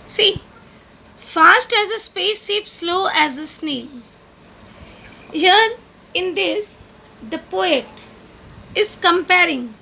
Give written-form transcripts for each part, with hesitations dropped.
See, fast as a spaceship, slow as a snail. Here in this, the poet is comparing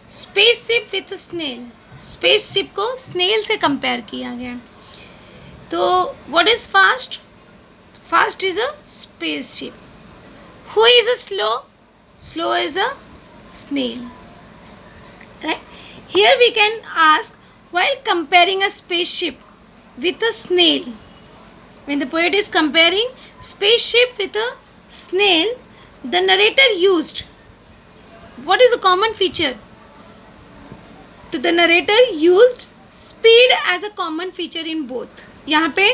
spaceship with a snail. spaceship को snail से compare किया गया. तो what is fast? Fast is a spaceship. Who is a slow? Slow is a snail. Right? Here we can ask, while comparing a spaceship with a snail, when the poet is comparing spaceship with a snail, the narrator used, what is the common feature? तो the narrator used speed as a common feature in both. यहाँ पे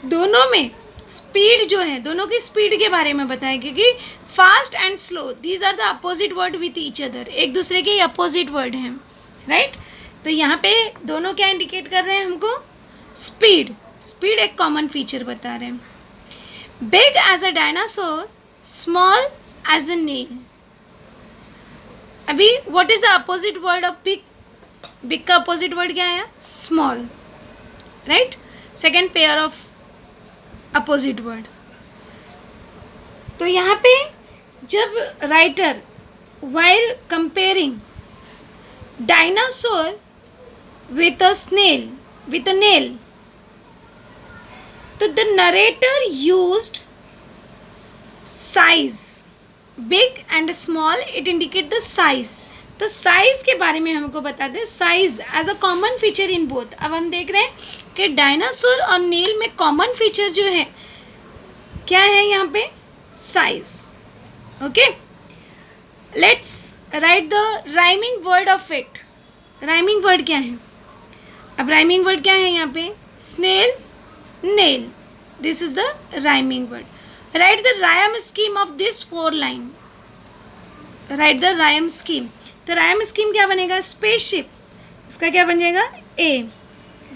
दोनों में speed जो है, दोनों की speed के बारे में बताया, क्योंकि fast and slow these are the opposite word with each other, एक दूसरे के अपोजिट वर्ड हैं, राइट. तो यहाँ पे दोनों क्या इंडिकेट कर रहे हैं हमको? स्पीड. स्पीड एक कॉमन फीचर बता रहे हैं. Big as a dinosaur, small as a nail. अभी what is the opposite word of big? Big का अपोजिट वर्ड क्या आया? Small, right. Second pair of opposite word. तो यहाँ पे जब writer while comparing dinosaur with a snail with a nail, तो the narrator used size. Big and small, it indicate the size. तो size के बारे में हमको बताते हैं, size as a common feature in both. अब हम देख रहे हैं कि डायनासोर और नेल में कॉमन फीचर जो है क्या है यहाँ पे? Size. Okay, let's write the rhyming word of it. Rhyming word क्या है? अब राइमिंग वर्ड क्या है यहाँ पे? Snail, nail. This is the rhyming word. Write the rhyme scheme of this 4 line. Write the rhyme scheme. तो rhyme scheme क्या बनेगा? स्पेसशिप, इसका क्या बन जाएगा? ए.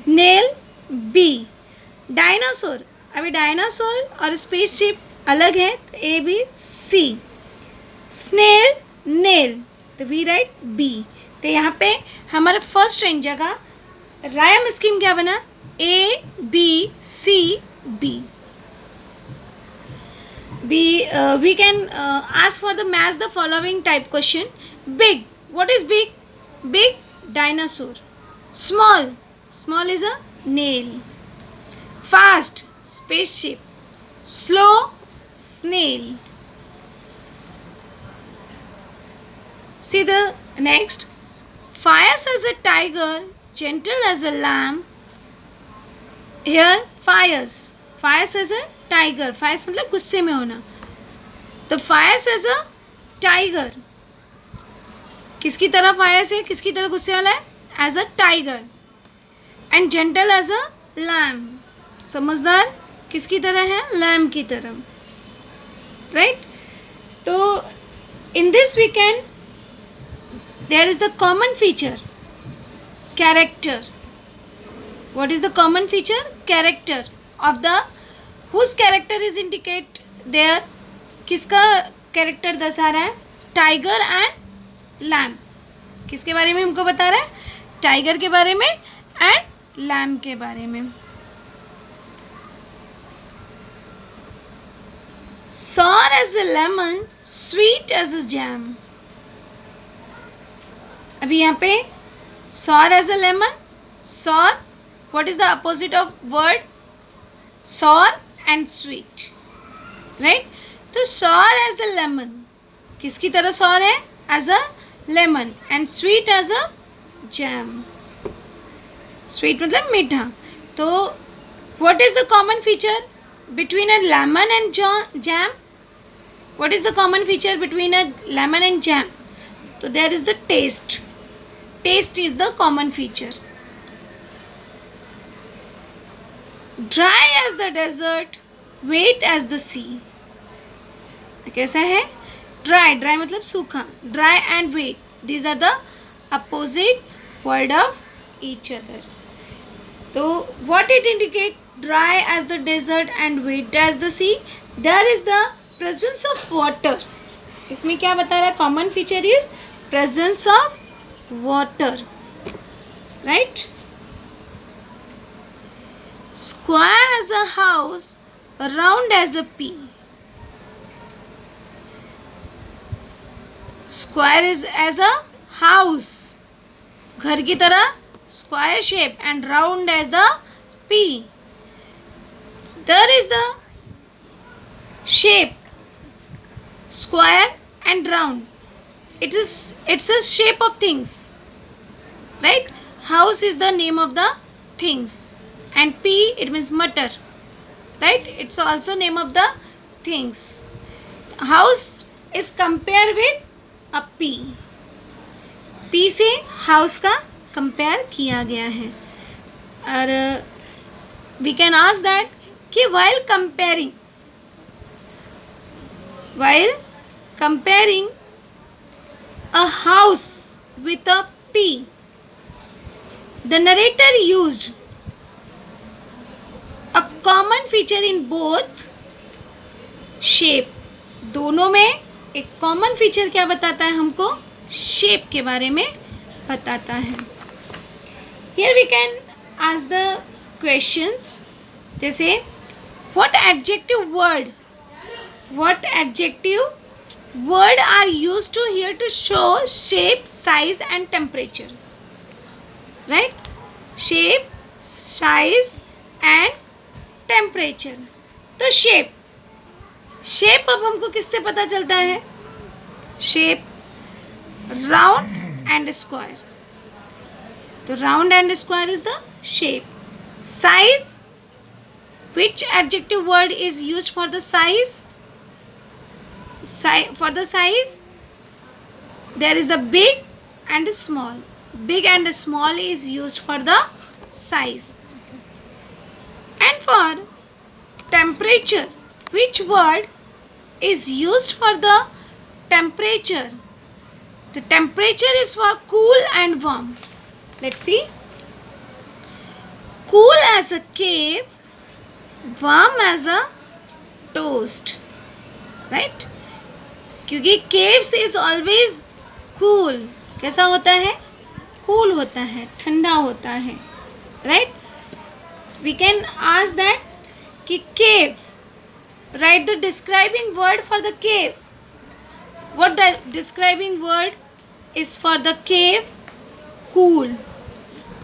Nail, B. डायनासोर, अभी डायनासोर और स्पेसशिप अलग है, तो A, B, C. Snail, nail, तो वी राइट बी. तो यहाँ पे हमारा फर्स्ट रेंज जगह राइम स्कीम क्या बना? A, B, C, B. We can ask for the match the following type question. Big, what is big? Big, dinosaur. Small, small is a nail. Fast, spaceship. Slow, snail. See the next. Fierce as a tiger, gentle as a lamb. Here, fierce. Fierce as a tiger. Fierce मतलब गुस्से में होना. तो Fyers as a tiger, किसकी तरह Fyers है? किसकी तरह गुस्से वाला है? As a tiger. And gentle as a lamb, समझदार किसकी तरह है? लैम की तरह, राइट. तो in this we can, there is the common feature character. What is the common feature? Character of the whose character is indicate there. किसका character दर्शा रहा है? Tiger and lamb. किसके बारे में हमको बता रहा है? टाइगर के बारे में एंड लैम के बारे में. sour as a lemon, sweet as a jam. अभी यहाँ पे sour as a lemon, sour, what is the opposite of word? sour and sweet, right? तो sour as a lemon, किसकी तरह sour है? as a lemon. and sweet as a jam. sweet मतलब मीठा. तो what is the common feature between a lemon and jam? what is the common feature between a lemon and jam? तो there is the taste. taste is the common feature. Dry as the desert, wet as the sea. कैसा है? Dry, dry मतलब सूखा. Dry and wet, these are the opposite word of each other. तो what it indicate? Dry as the desert and wet as the sea. There is the presence of water. इसमें क्या बता रहा है? Common feature is presence of water, right? square as a house, round as a pea. Square is as a house, घर की तरह square shape, and round as the pea. There is the shape square and round. It's a shape of things, right? House is the name of the things, and pea it means matter, right? It's also name of the things. House is compared with a pea. P से house का compare किया गया है. और we can ask that कि while comparing a house with a pea, the narrator used a common feature in both shape. दोनों में एक कॉमन फीचर क्या बताता है हमको? शेप के बारे में बताता है. Here we can ask the questions, जैसे what adjective word are used to here to show shape, size and temperature, right? Shape, size and temperature. तो शेप अब हमको किससे पता चलता है? Shape round and square. तो round and square is the shape. Size, which adjective word is used for the size? For the size, there is a big and a small. Big and small is used for the size. And for temperature, which word is used for the temperature? The temperature is for cool and warm. Let's see. Cool as a cave, warm as a toast, right? क्योंकि caves is always cool. कैसा होता है? Cool होता है, ठंडा होता है, right? We can ask that कि cave. Write the describing word for the cave. What the describing word is for the cave? Cool.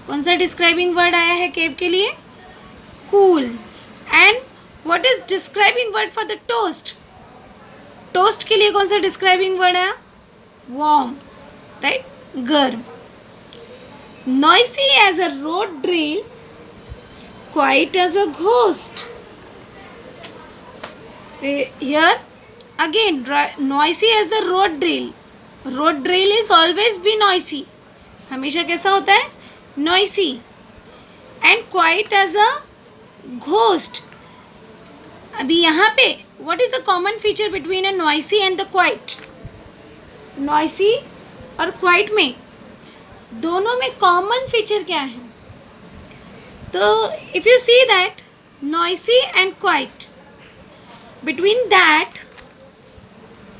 कौन सा describing word आया है cave के लिए? Cool. And what is describing word for the toast? Toast के लिए कौन सा describing word आया? Warm. Right? गर्म. Noisy as a road drill, quiet as a ghost. Here again, noisy as the road drill. Road drill is always be noisy. हमेशा कैसा होता है? Noisy. And quiet as a ghost. अभी यहाँ पे what is the common feature between a noisy and the quiet? Noisy और quiet में दोनों में common feature क्या है? तो if you see that noisy and quiet, between that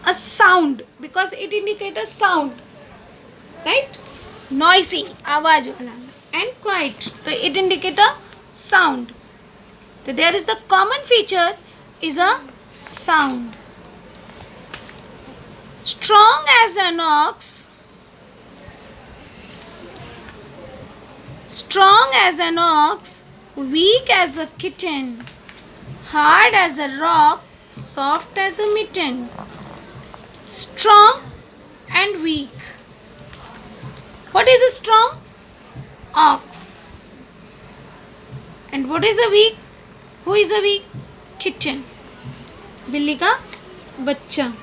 a sound, because it indicates a sound, right? Noisy आवाज वाला and quiet, तो it indicates a sound. So there is the common feature is a sound. Strong as an ox, weak as a kitten, hard as a rock, soft as a mitten. Strong and weak. What is a strong? Ox. And what is a weak? Who is a weak? Kitten. बिल्ली का बच्चा,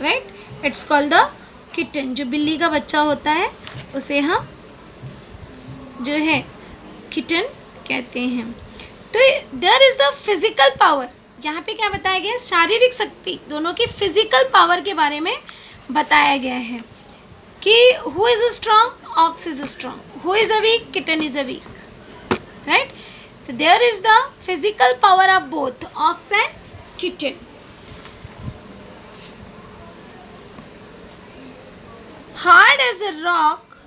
right? It's called the kitten. जो बिल्ली का बच्चा होता है उसे हम जो है kitten कहते हैं. तो there is the physical power. यहाँ पे क्या बताया गया है? शारीरिक शक्ति, दोनों की फिजिकल पावर के बारे में बताया गया है कि who is a strong? Ox is a strong. Who is a weak? Kitten is a weak. Right? So there is the physical power of both ox and kitten. Hard as a rock,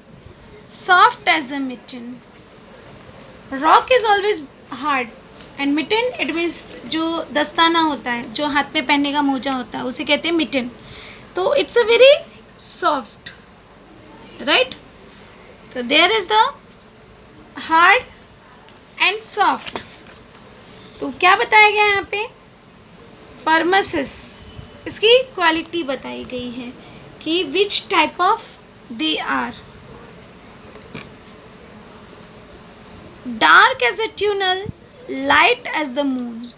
soft as a mitten. Rock is always hard, and mitten it means जो दस्ताना होता है, जो हाथ पे पहनने का मोजा होता है, उसे कहते हैं मिटन. तो it's a very soft, right. तो there is the hard and soft. तो क्या बताया गया यहाँ पे? फार्मासिस, इसकी क्वालिटी बताई गई है कि which type of they are. Dark as a tunnel, light as the moon.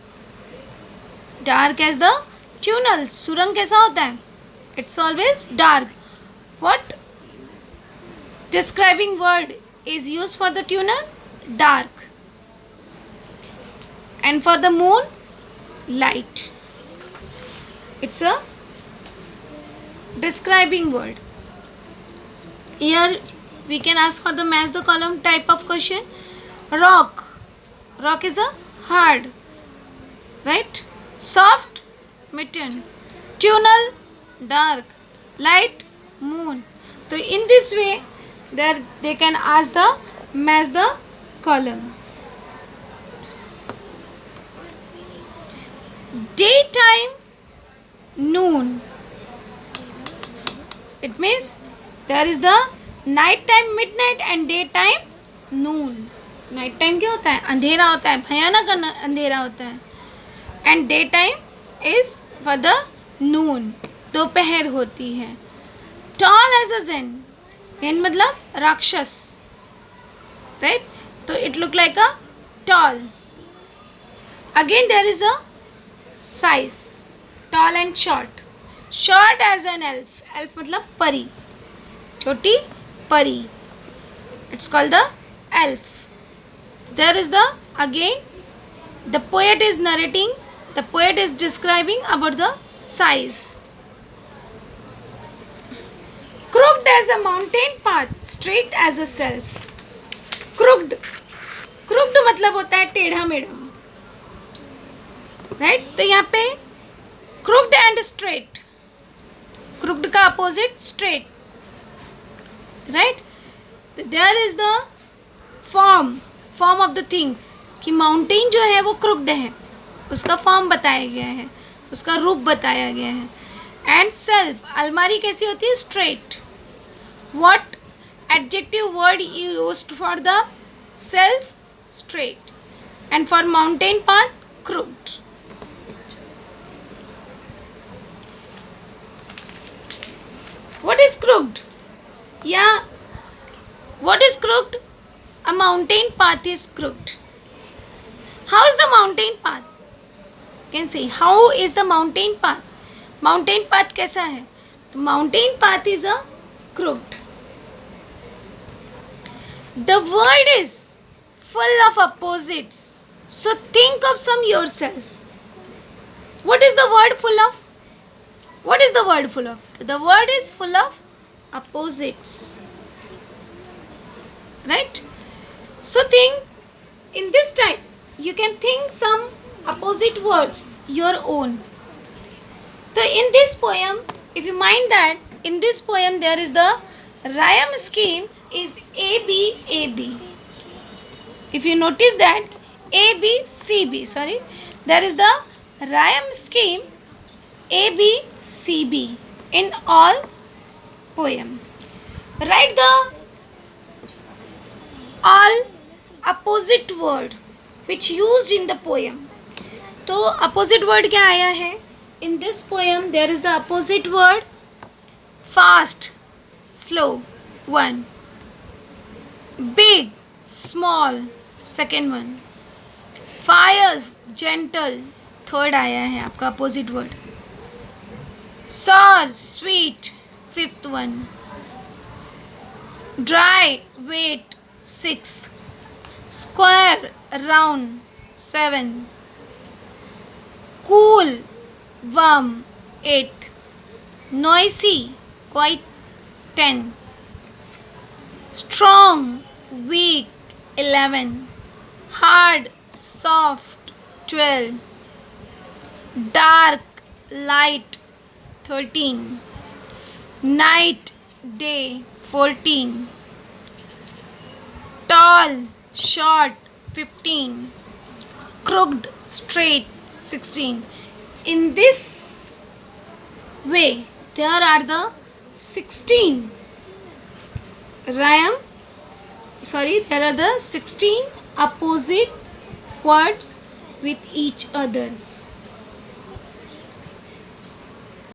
Dark as the tunnel, सुरंग कैसा होता है? It's always dark. What describing word is used for the tunnel? Dark. And for the moon, light. It's a describing word. Here we can ask for the match the column type of question. Rock. Rock is a hard, right? Soft, mitten. Tunnel, dark. Light, moon. So in this way there they can ask the match the column. Daytime, noon. It means there is the night time midnight and daytime noon. Night time क्या होता है? अंधेरा होता है, भयानक अंधेरा होता है. And daytime is for the noon, दोपहर होती है. Tall as a giant. Yen मतलब राक्षस, राइट. तो it look like a tall. Again there is a size, tall and short. Short as an elf. Elf मतलब परी, छोटी परी. It's called the elf. There is the again the poet is narrating, the poet is describing about the size. Crooked as a mountain path, straight as a self. Crooked. Crooked मतलब होता है टेढ़ा मेढ़ा, right. तो यहाँ पे crooked and straight. Crooked का opposite straight, right. There is the form of the things. कि माउंटेन जो है वो crooked है, उसका फॉर्म बताया गया है, उसका रूप बताया गया है. एंड सेल्फ, अलमारी कैसी होती है? Straight. What adjective word you used for the self? Straight. And for mountain path? Crooked. What is crooked? Yeah. What is crooked? A mountain path is crooked. How is the mountain path? You can say how is the mountain path? Mountain path कैसा है? तो mountain path is a crooked. The world is full of opposites, so think of some yourself. What is the word full of? What is the word full of? The word is full of opposites, right? So think in this type, you can think some opposite words your own. So in this poem, if you mind that in this poem there is the rhyme scheme is A B A B. If you notice that A B C B, sorry, there is the rhyme scheme A B C B in all poem. Write the all opposite word which used in the poem. तो opposite word क्या आया है? In this poem there is the opposite word fast, slow, one. Big, small, second one. Fires, gentle, third आया है आपका opposite word. Sour, sweet, fifth one. Dry, wet, sixth. Square, round, seven. Cool, warm, eighth. Noisy, quite, 10. Strong, weak, 11. Hard, soft, 12. Dark, light, 13. Night, day, 14. Tall, short, 15. crooked, straight, 16. In this way, there are the 16 rhyme. There are the 16 opposite words with each other.